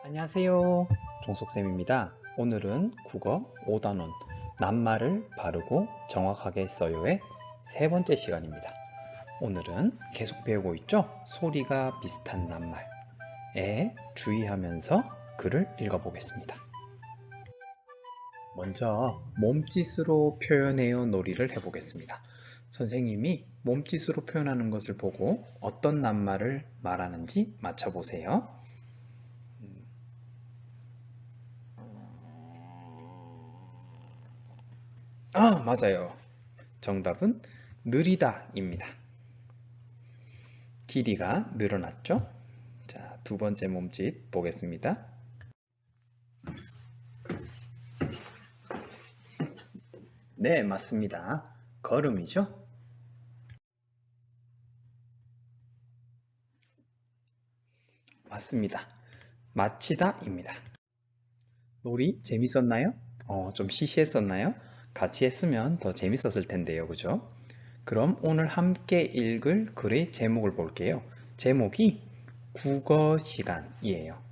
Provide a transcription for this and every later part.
안녕하세요. 종속쌤입니다. 오늘은 국어 5단원 낱말을 바르고 정확하게 써요의 세 번째 시간입니다. 오늘은 계속 배우고 있죠? 소리가 비슷한 낱말에 주의하면서 글을 읽어보겠습니다. 먼저 몸짓으로 표현해요 놀이를 해보겠습니다. 선생님이 몸짓으로 표현하는 것을 보고 어떤 낱말을 말하는지 맞춰보세요. 맞아요. 정답은 느리다입니다. 길이가 늘어났죠? 자, 두 번째 몸짓 보겠습니다. 네, 맞습니다. 걸음이죠? 맞습니다. 마치다입니다. 놀이 재밌었나요? 좀 시시했었나요? 같이 했으면 더 재밌었을 텐데요, 그죠? 그럼 오늘 함께 읽을 글의 제목을 볼게요. 제목이 국어 시간이에요.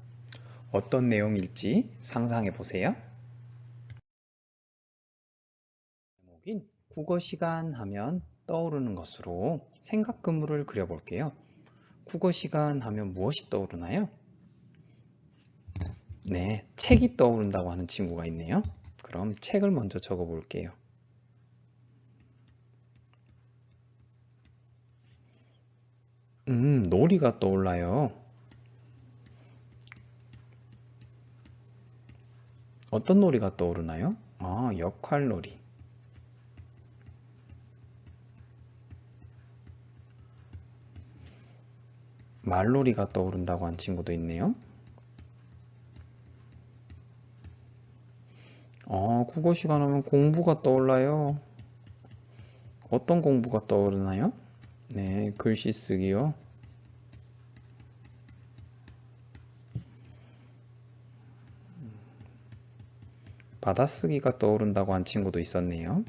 어떤 내용일지 상상해 보세요. 제목인 국어 시간 하면 떠오르는 것으로 생각 그물을 그려볼게요. 국어 시간 하면 무엇이 떠오르나요? 네, 책이 떠오른다고 하는 친구가 있네요. 그럼 책을 먼저 적어 볼게요. 놀이가 떠올라요. 어떤 놀이가 떠오르나요? 역할놀이. 말놀이가 떠오른다고 한 친구도 있네요. 국어 시간 하면 공부가 떠올라요. 어떤 공부가 떠오르나요? 네, 글씨 쓰기요. 받아쓰기가 떠오른다고 한 친구도 있었네요.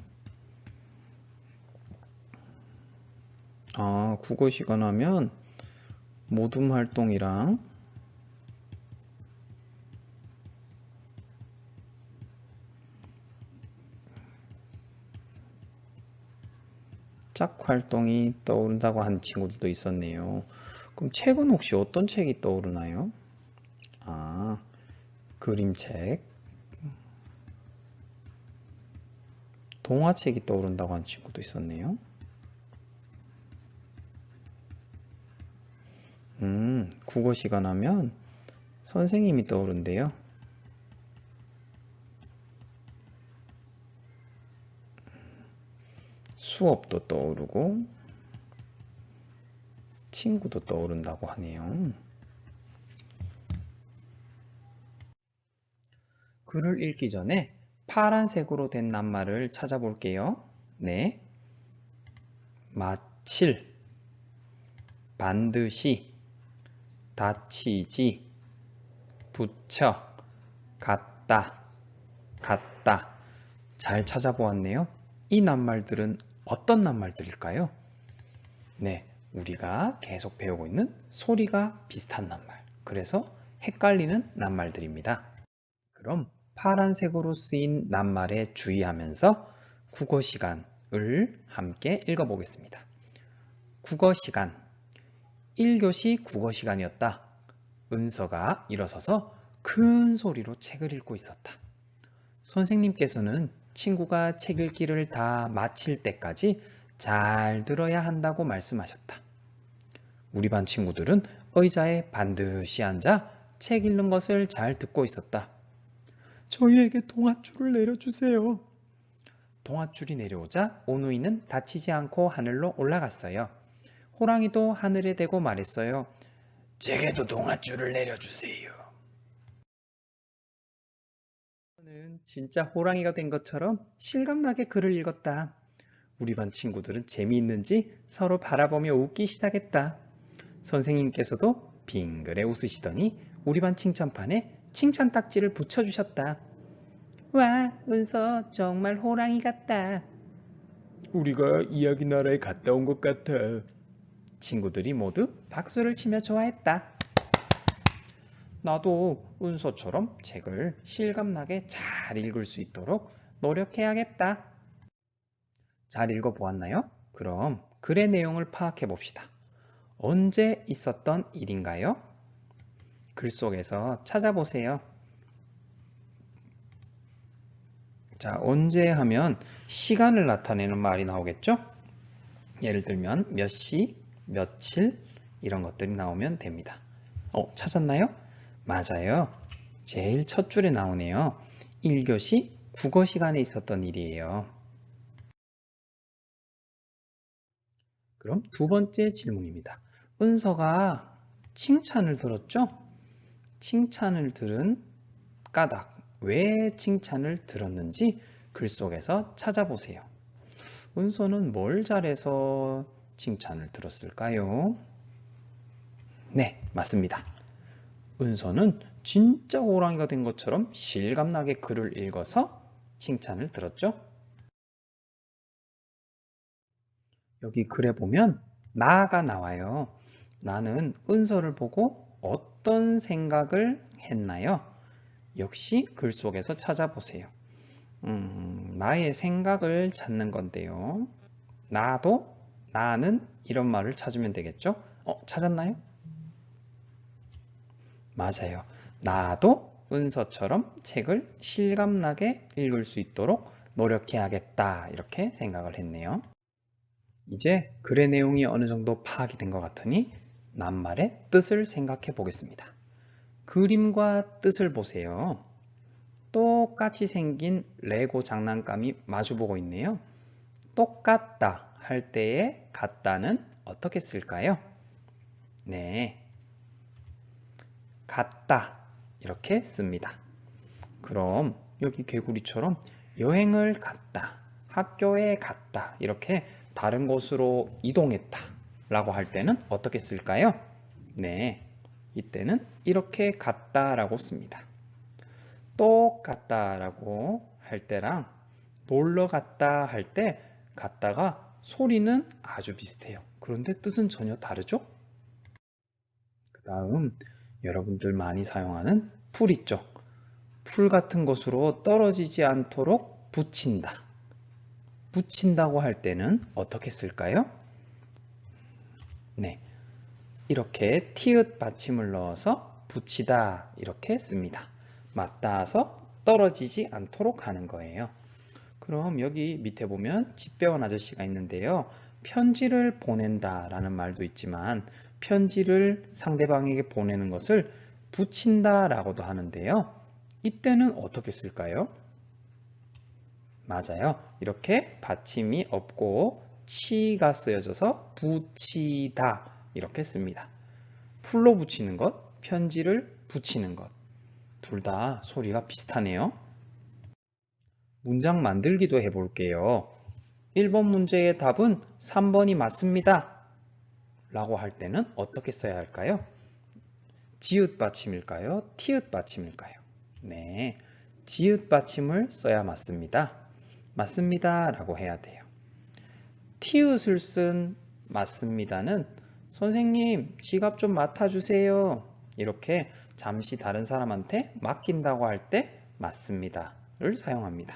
국어 시간 하면 모둠 활동이랑 짝 활동이 떠오른다고 한 친구들도 있었네요. 그럼 책은 혹시 어떤 책이 떠오르나요? 아, 그림책, 동화책이 떠오른다고 한 친구도 있었네요. 국어 시간 하면 선생님이 떠오른대요. 수업도 떠오르고 친구도 떠오른다고 하네요. 글을 읽기 전에 파란색으로 된 낱말을 찾아볼게요. 네, 마칠, 반드시, 다치지, 붙여, 같다, 같다. 잘 찾아보았네요. 이 낱말들은 어떤 낱말들일까요? 네, 우리가 계속 배우고 있는 소리가 비슷한 낱말. 그래서 헷갈리는 낱말들입니다. 그럼 파란색으로 쓰인 낱말에 주의하면서 국어 시간을 함께 읽어보겠습니다. 국어 시간. 1교시 국어 시간이었다. 은서가 일어서서 큰 소리로 책을 읽고 있었다. 선생님께서는 친구가 책 읽기를 다 마칠 때까지 잘 들어야 한다고 말씀하셨다. 우리 반 친구들은 의자에 반드시 앉아 책 읽는 것을 잘 듣고 있었다. 저희에게 동아줄을 내려주세요. 동아줄이 내려오자 오누이는 다치지 않고 하늘로 올라갔어요. 호랑이도 하늘에 대고 말했어요. 제게도 동아줄을 내려주세요. 저는 진짜 호랑이가 된 것처럼 실감나게 글을 읽었다. 우리 반 친구들은 재미있는지 서로 바라보며 웃기 시작했다. 선생님께서도 빙그레 웃으시더니 우리 반 칭찬판에 칭찬 딱지를 붙여주셨다. 와, 은서 정말 호랑이 같다. 우리가 이야기 나라에 갔다 온 것 같아. 친구들이 모두 박수를 치며 좋아했다. 나도 은서처럼 책을 실감나게 잘 읽을 수 있도록 노력해야겠다. 잘 읽어보았나요? 그럼 글의 내용을 파악해 봅시다. 언제 있었던 일인가요? 글 속에서 찾아보세요. 자, 언제 하면 시간을 나타내는 말이 나오겠죠? 예를 들면 몇 시, 며칠 이런 것들이 나오면 됩니다. 찾았나요? 맞아요. 제일 첫 줄에 나오네요. 1교시 국어 시간에 있었던 일이에요. 그럼 두 번째 질문입니다. 은서가 칭찬을 들었죠? 칭찬을 들은 까닭, 왜 칭찬을 들었는지 글 속에서 찾아보세요. 은서는 뭘 잘해서 칭찬을 들었을까요? 네, 맞습니다. 은서는 진짜 호랑이가 된 것처럼 실감나게 글을 읽어서 칭찬을 들었죠? 여기 글에 보면 나가 나와요. 나는 은서를 보고 어떤 생각을 했나요? 역시 글 속에서 찾아보세요. 나의 생각을 찾는 건데요. 나도, 나는 이런 말을 찾으면 되겠죠? 찾았나요? 맞아요. 나도 은서처럼 책을 실감나게 읽을 수 있도록 노력해야겠다. 이렇게 생각을 했네요. 이제 글의 내용이 어느 정도 파악이 된 것 같으니 낱말의 뜻을 생각해 보겠습니다. 그림과 뜻을 보세요. 똑같이 생긴 레고 장난감이 마주보고 있네요. 똑같다 할 때의 같다는 어떻게 쓸까요? 네, 같다 이렇게 씁니다. 그럼 여기 개구리처럼 여행을 갔다, 학교에 갔다 이렇게 다른 곳으로 이동했다 라고 할 때는 어떻게 쓸까요? 네, 이때는 이렇게 갔다 라고 씁니다. 똑같다 라고 할 때랑 놀러 갔다 할 때 갔다가 소리는 아주 비슷해요. 그런데 뜻은 전혀 다르죠? 그 다음 여러분들 많이 사용하는 풀 있죠? 풀 같은 것으로 떨어지지 않도록 붙인다. 붙인다고 할 때는 어떻게 쓸까요? 네, 이렇게 티읕 받침을 넣어서 붙이다 이렇게 씁니다. 맞닿아서 떨어지지 않도록 하는 거예요. 그럼 여기 밑에 보면 집 배운 아저씨가 있는데요. 편지를 보낸다 라는 말도 있지만 편지를 상대방에게 보내는 것을 붙인다 라고도 하는데요. 이때는 어떻게 쓸까요? 맞아요. 이렇게 받침이 없고 치가 쓰여져서 붙이다 이렇게 씁니다. 풀로 붙이는 것, 편지를 붙이는 것. 둘 다 소리가 비슷하네요. 문장 만들기도 해볼게요. 1번 문제의 답은 3번이 맞습니다. 라고 할 때는 어떻게 써야 할까요? 지읒 받침일까요? 티읕 받침일까요? 네, 지읒 받침을 써야 맞습니다. 맞습니다 라고 해야 돼요. 티읕을 쓴 맞습니다는 선생님 지갑 좀 맡아주세요. 이렇게 잠시 다른 사람한테 맡긴다고 할 때 맞습니다를 사용합니다.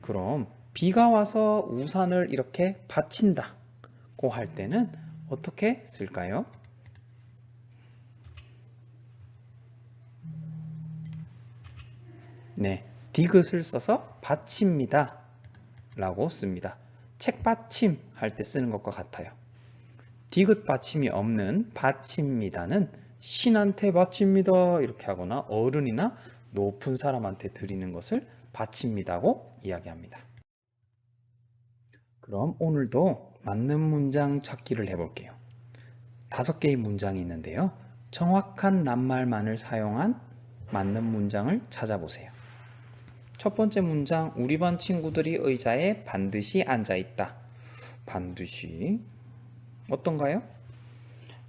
그럼 비가 와서 우산을 이렇게 받친다고 할 때는 어떻게 쓸까요? 네, 디귿을 써서 받칩니다 라고 씁니다. 책받침 할 때 쓰는 것과 같아요. 디귿 받침이 없는 받칩니다는 신한테 바칩니다 이렇게 하거나 어른이나 높은 사람한테 드리는 것을 바칩니다고 이야기합니다. 그럼 오늘도 맞는 문장 찾기를 해볼게요. 5개의 문장이 있는데요. 정확한 낱말만을 사용한 맞는 문장을 찾아보세요. 첫 번째 문장, 우리 반 친구들이 의자에 반드시 앉아있다. 반드시 어떤가요?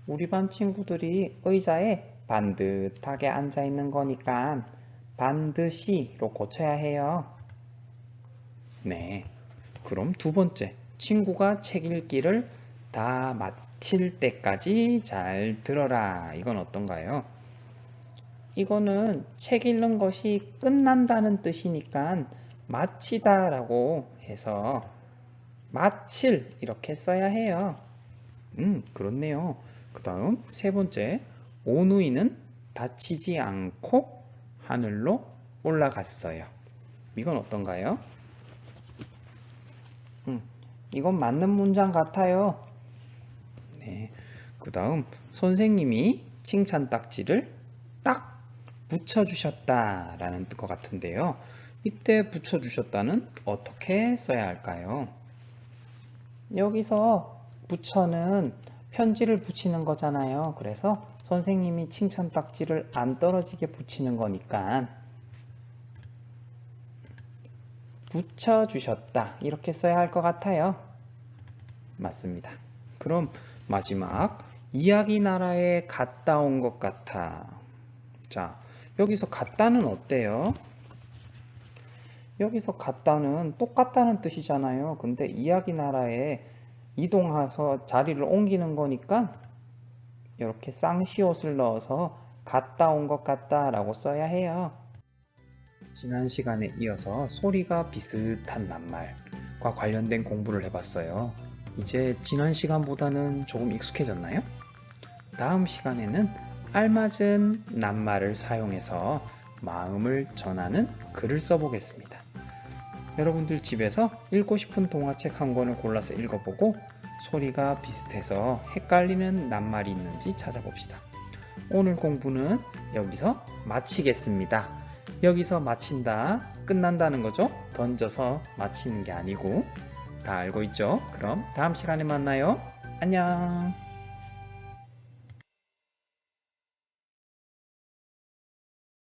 우리 반 친구들이 의자에 반듯하게 앉아있는 거니까 반드시로 고쳐야 해요. 네, 그럼 두 번째, 친구가 책 읽기를 다 마칠 때까지 잘 들어라. 이건 어떤가요? 이거는 책 읽는 것이 끝난다는 뜻이니까 마치다 라고 해서 마칠 이렇게 써야 해요. 그렇네요. 그 다음 세 번째, 오누이는 다치지 않고 하늘로 올라갔어요. 이건 어떤가요? 이건 맞는 문장 같아요. 네. 그 다음 선생님이 칭찬 딱지를 딱 붙여주셨다 라는 것 같은데요. 이때 붙여주셨다는 어떻게 써야 할까요? 여기서 붙여는 편지를 붙이는 거잖아요. 그래서 선생님이 칭찬 딱지를 안 떨어지게 붙이는 거니까 붙여주셨다 이렇게 써야 할 것 같아요. 맞습니다. 그럼 마지막 이야기 나라에 갔다 온 것 같아. 자, 여기서 갔다는 어때요? 여기서 갔다는 똑같다는 뜻이잖아요. 근데 이야기 나라에 이동해서 자리를 옮기는 거니까 이렇게 쌍시옷을 넣어서 갔다 온 것 같다 라고 써야 해요. 지난 시간에 이어서 소리가 비슷한 낱말과 관련된 공부를 해봤어요. 이제 지난 시간보다는 조금 익숙해졌나요? 다음 시간에는 알맞은 낱말을 사용해서 마음을 전하는 글을 써보겠습니다. 여러분들 집에서 읽고 싶은 동화책 한 권을 골라서 읽어보고 소리가 비슷해서 헷갈리는 낱말이 있는지 찾아봅시다. 오늘 공부는 여기서 마치겠습니다. 여기서 마친다, 끝난다는 거죠. 던져서 마치는 게 아니고 다 알고 있죠? 그럼 다음 시간에 만나요. 안녕.